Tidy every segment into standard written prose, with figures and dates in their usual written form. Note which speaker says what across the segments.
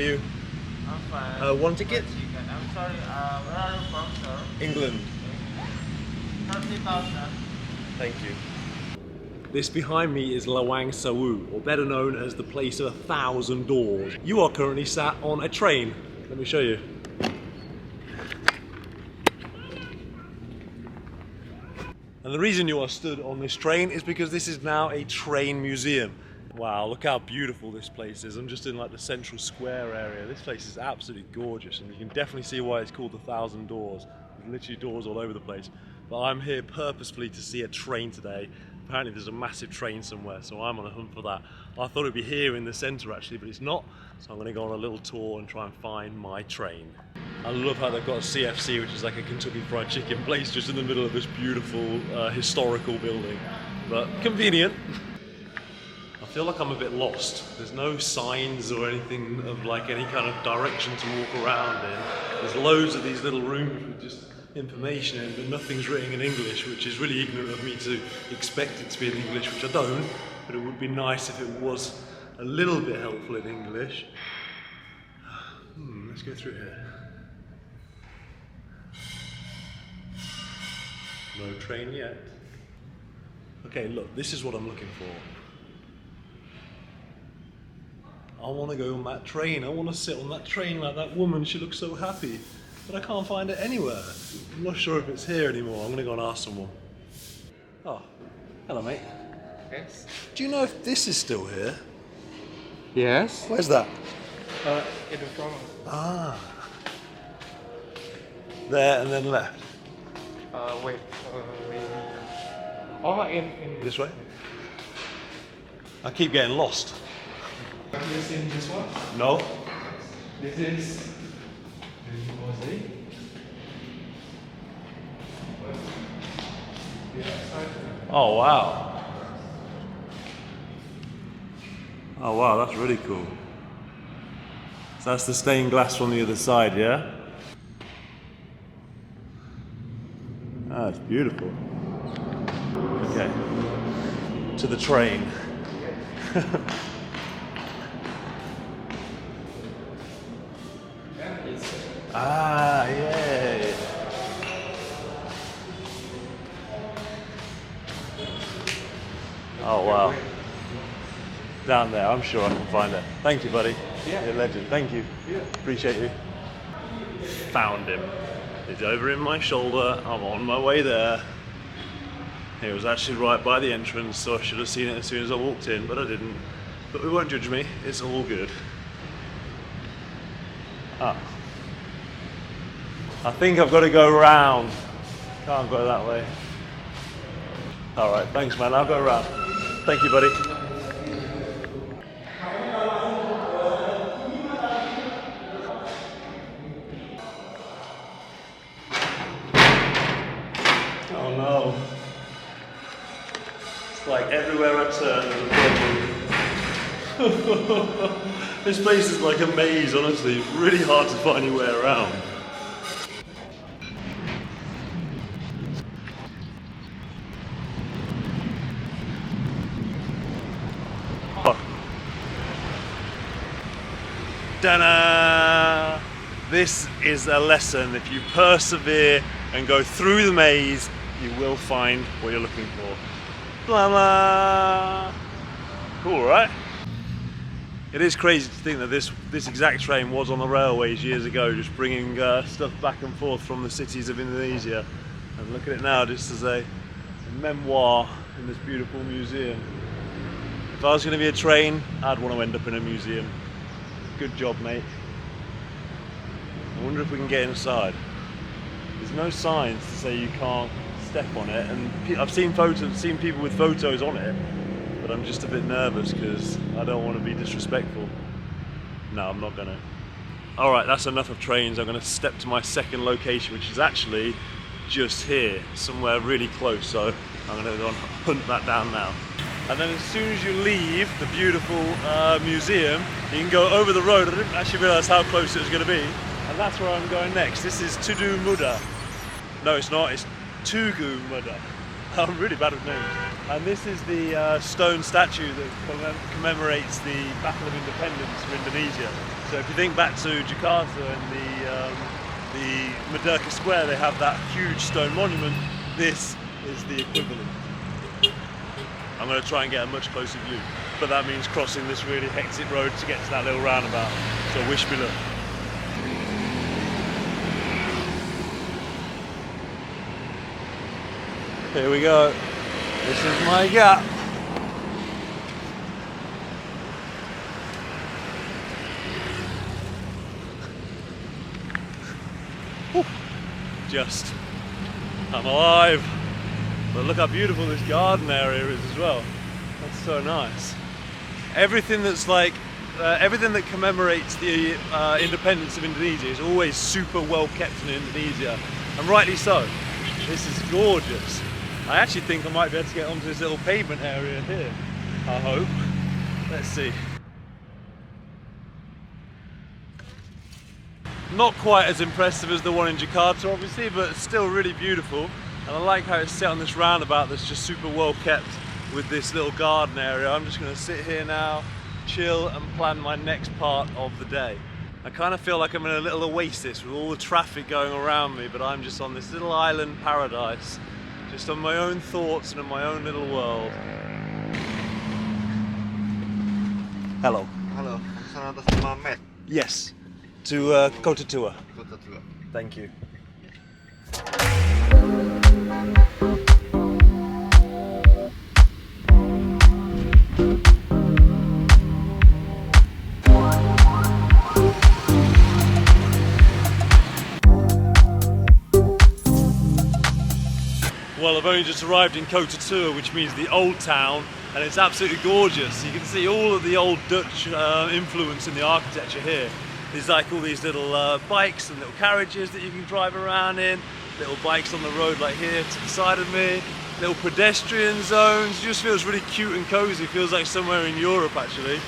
Speaker 1: you?
Speaker 2: I'm fine.
Speaker 1: One ticket?
Speaker 2: I'm sorry, where are you from, sir?
Speaker 1: England.
Speaker 2: 30,000.
Speaker 1: Thank you. This behind me is Lawang Sewu, or better known as the place of 1,000 doors. You are currently sat on a train. Let me show you. And the reason you are stood on this train is because this is now a train museum. Wow, look how beautiful this place is. I'm just in like the central square area. This place is absolutely gorgeous, and you can definitely see why it's called the 1,000 Doors. There's literally doors all over the place. But I'm here purposefully to see a train today. Apparently there's a massive train somewhere, so I'm on a hunt for that. I thought it'd be here in the centre actually, but it's not. So I'm gonna go on a little tour and try and find my train. I love how they've got a CFC, which is like a Kentucky Fried Chicken place just in the middle of this beautiful historical building, but convenient. I feel like I'm a bit lost. There's no signs or anything of like any kind of direction to walk around in. There's loads of these little rooms with just information in, but nothing's written in English, which is really ignorant of me to expect it to be in English, which I don't, but it would be nice if it was a little bit helpful in English. Let's go through here. No train yet. Okay, look, this is what I'm looking for. I want to go on that train. I want to sit on that train like that woman. She looks so happy. But I can't find it anywhere. I'm not sure if it's here anymore. I'm going to go and ask someone. Oh, hello mate.
Speaker 2: Yes.
Speaker 1: Do you know if this is still here?
Speaker 2: Yes.
Speaker 1: Where's that?
Speaker 2: In the front.
Speaker 1: Ah. There and then left.
Speaker 2: Wait. Oh, in.
Speaker 1: This way? I keep getting lost.
Speaker 2: Have you seen this one?
Speaker 1: No?
Speaker 2: This is the mosaic.
Speaker 1: Oh wow. Oh wow, that's really cool. So that's the stained glass from the other side, yeah? Ah, it's beautiful. Okay. To the train. Ah, yay. Oh wow. Down there, I'm sure I can find it. Thank you, buddy.
Speaker 2: Yeah.
Speaker 1: You're a legend. Thank you.
Speaker 2: Yeah.
Speaker 1: Appreciate you. Found him. He's over in my shoulder. I'm on my way there. He was actually right by the entrance, so I should have seen it as soon as I walked in, but I didn't. But we won't judge me. It's all good. Ah. I think I've got to go round. Can't go that way. Alright, thanks man, I'll go around. Thank you, buddy. Oh no. It's like everywhere I turn there's a problem. This place is like a maze, honestly. It's really hard to find your way around. Ta-da! This is a lesson. If you persevere and go through the maze, you will find what you're looking for. Blah blah! Cool, right? It is crazy to think that this exact train was on the railways years ago, just bringing stuff back and forth from the cities of Indonesia. And look at it now, just as a memoir in this beautiful museum. If I was going to be a train, I'd want to end up in a museum. Good job, mate. I wonder if we can get inside. There's no signs to say you can't step on it, and I've seen people with photos on it, but I'm just a bit nervous because I don't want to be disrespectful. No, I'm not gonna. Alright, that's enough of trains. I'm gonna step to my second location, which is actually just here, somewhere really close, so I'm gonna go and hunt that down now. And then as soon as you leave the beautiful museum, you can go over the road. I didn't actually realise how close it was going to be. And that's where I'm going next. This is Tugu Muda. No, it's not. It's Tugu Muda. I'm really bad with names. And this is the stone statue that commemorates the Battle of Independence for Indonesia. So if you think back to Jakarta and the Merdeka Square, they have that huge stone monument. This is the equivalent. I'm going to try and get a much closer view, but that means crossing this really hectic road to get to that little roundabout. So wish me luck. Here we go. This is my gap. Whew. Just, I'm alive. But look how beautiful this garden area is as well. That's so nice. Everything that's like, everything that commemorates the independence of Indonesia is always super well kept in Indonesia, and rightly so. This is gorgeous. I actually think I might be able to get onto this little pavement area here. I hope. Let's see. Not quite as impressive as the one in Jakarta, obviously, but still really beautiful. And I like how it's set on this roundabout that's just super well kept with this little garden area. I'm just going to sit here now, chill, and plan my next part of the day. I kind of feel like I'm in a little oasis with all the traffic going around me, but I'm just on this little island paradise. Just on my own thoughts and in my own little world. Hello.
Speaker 3: Halo, pesan atas nama Matt.
Speaker 1: Yes, to Kota Tua.
Speaker 3: Kota Tua.
Speaker 1: Thank you. Well, I've only just arrived in Kota Tua, which means the old town, and it's absolutely gorgeous. You can see all of the old Dutch influence in the architecture here. There's like all these little bikes and little carriages that you can drive around in, little bikes on the road like here to the side of me, little pedestrian zones. It just feels really cute and cozy. It feels like somewhere in Europe actually.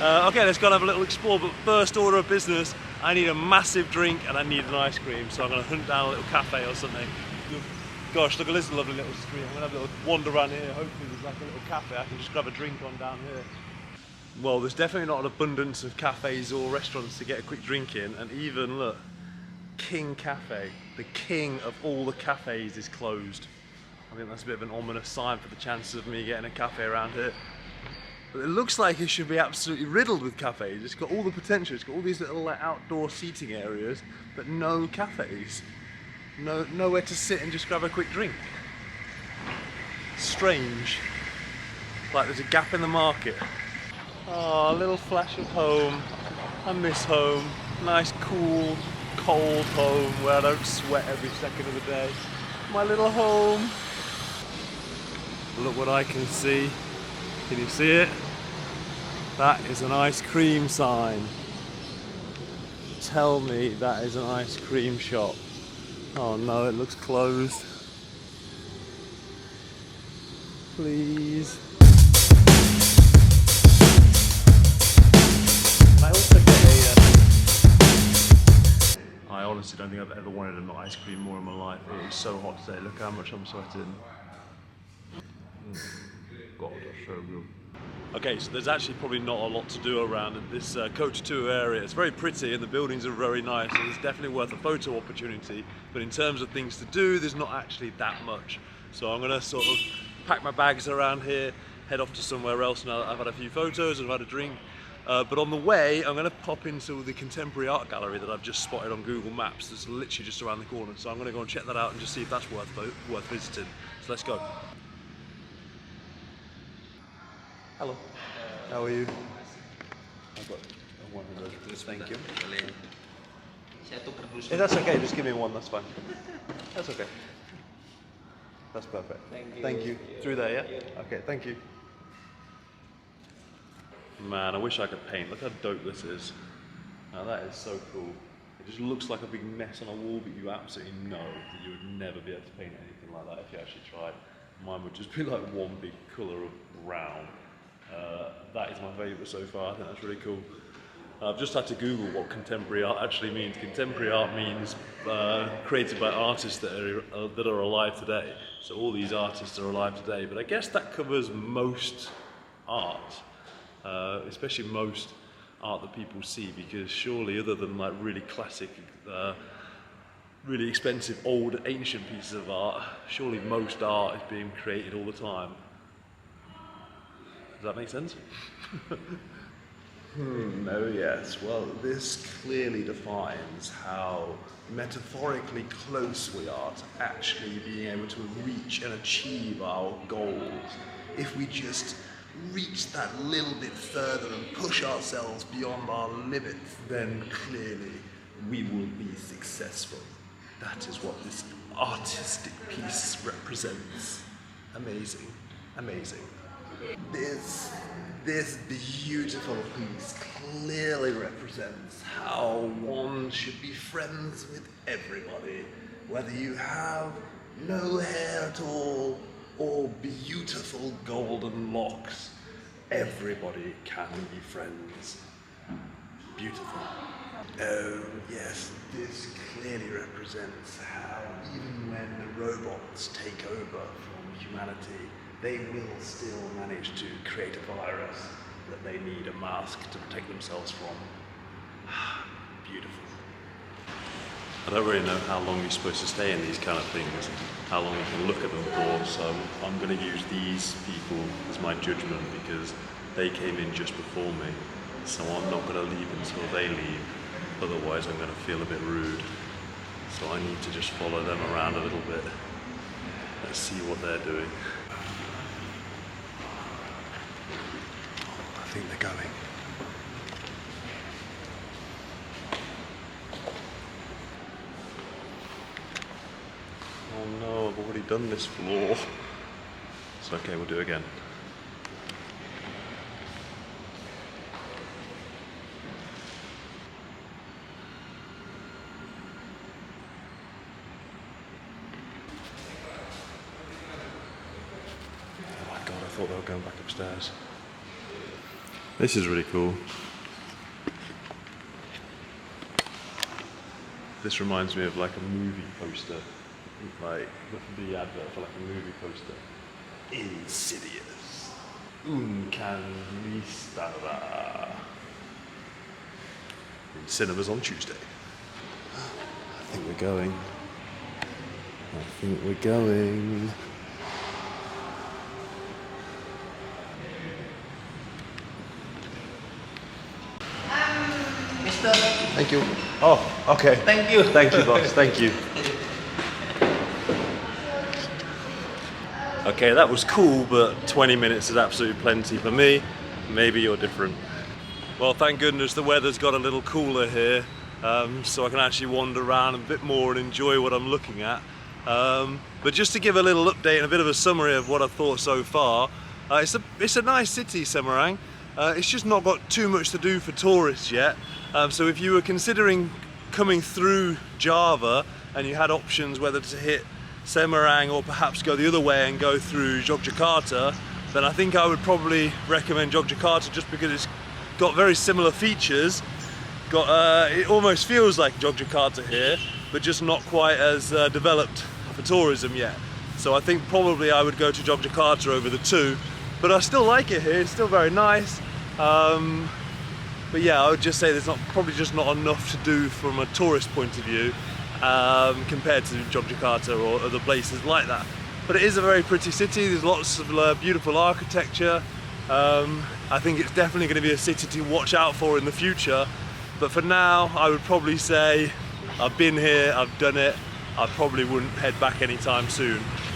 Speaker 1: Okay, let's go and have a little explore, but first order of business, I need a massive drink and I need an ice cream, so I'm going to hunt down a little cafe or something. Gosh, look at this lovely little street. I'm going to have a little wander around here. Hopefully there's like a little cafe I can just grab a drink on down here. Well, there's definitely not an abundance of cafes or restaurants to get a quick drink in, and even, look, King Cafe, the king of all the cafes, is closed. I think that's a bit of an ominous sign for the chances of me getting a cafe around here. But it looks like it should be absolutely riddled with cafes. It's got all the potential. It's got all these little like, outdoor seating areas, but no cafes. Nowhere to sit and just grab a quick drink. Strange. Like there's a gap in the market. Oh, a little flash of home. I miss home. Nice, cool, cold home where I don't sweat every second of the day. My little home. Look what I can see. Can you see it? That is an ice cream sign. Tell me that is an ice cream shop. Oh no, it looks closed. Please. Can I also get I honestly don't think I've ever wanted an ice cream more in my life. It is so hot today. Look how much I'm sweating. God, that's so good. Okay, so there's actually probably not a lot to do around this Kota Tua area. It's very pretty and the buildings are very nice, and it's definitely worth a photo opportunity. But in terms of things to do, there's not actually that much. So I'm gonna sort of pack my bags around here, head off to somewhere else now that I've had a few photos and I've had a drink. But on the way, I'm gonna pop into the contemporary art gallery that I've just spotted on Google Maps. That's literally just around the corner. So I'm gonna go and check that out and just see if that's worth visiting. So let's go. Hello. How are you? I've got one of those, please. Thank you. If that's okay, just give me one, that's fine. That's okay. That's perfect. Thank you. Through there, yeah? Okay, thank you. Man, I wish I could paint. Look how dope this is. Now that is so cool. It just looks like a big mess on a wall, but you absolutely know that you would never be able to paint anything like that if you actually tried. Mine would just be like one big colour of brown. That is my favourite so far. I think that's really cool. I've just had to Google what contemporary art actually means. Contemporary art means created by artists that are alive today. So all these artists are alive today, but I guess that covers most art, especially most art that people see, because surely other than like really classic, really expensive old ancient pieces of art, surely most art is being created all the time. Does that make sense? Oh yes, well this clearly defines how metaphorically close we are to actually being able to reach and achieve our goals. If we just reach that little bit further and push ourselves beyond our limits, then clearly we will be successful. That is what this artistic piece represents. Amazing, amazing. This beautiful piece clearly represents how one should be friends with everybody, whether you have no hair at all or beautiful golden locks. Everybody can be friends. Beautiful. Oh yes, this clearly represents how even when the robots take over from humanity, they will still manage to create a virus that they need a mask to protect themselves from. Beautiful. I don't really know how long you're supposed to stay in these kind of things, how long you can look at them for, so I'm going to use these people as my judgment because they came in just before me, so I'm not going to leave until they leave, otherwise I'm going to feel a bit rude. So I need to just follow them around a little bit. Let's see what they're doing. I think they're going. Oh no, I've already done this floor. It's okay, we'll do it again. Oh my god, I thought they were going back upstairs. This is really cool. This reminds me of like a movie poster, like the advert for like a movie poster. Insidious. Un can restara. In cinemas on Tuesday. I think we're going. I think we're going.
Speaker 3: Thank you.
Speaker 1: Oh, okay.
Speaker 3: Thank you.
Speaker 1: Thank you, boss. Thank you. Okay, that was cool, but 20 minutes is absolutely plenty for me. Maybe you're different. Well, thank goodness the weather's got a little cooler here, so I can actually wander around a bit more and enjoy what I'm looking at. But just to give a little update and a bit of a summary of what I've thought so far, it's a nice city, Semarang. It's just not got too much to do for tourists yet. So if you were considering coming through Java and you had options whether to hit Semarang or perhaps go the other way and go through Yogyakarta, then I think I would probably recommend Yogyakarta just because it's got very similar features. It almost feels like Yogyakarta here, but just not quite as developed for tourism yet. So I think probably I would go to Yogyakarta over the two, but I still like it here, it's still very nice. But yeah, I would just say there's probably just not enough to do from a tourist point of view compared to Yogyakarta or other places like that. But it is a very pretty city, there's lots of beautiful architecture. I think it's definitely going to be a city to watch out for in the future. But for now, I would probably say I've been here, I've done it, I probably wouldn't head back anytime soon.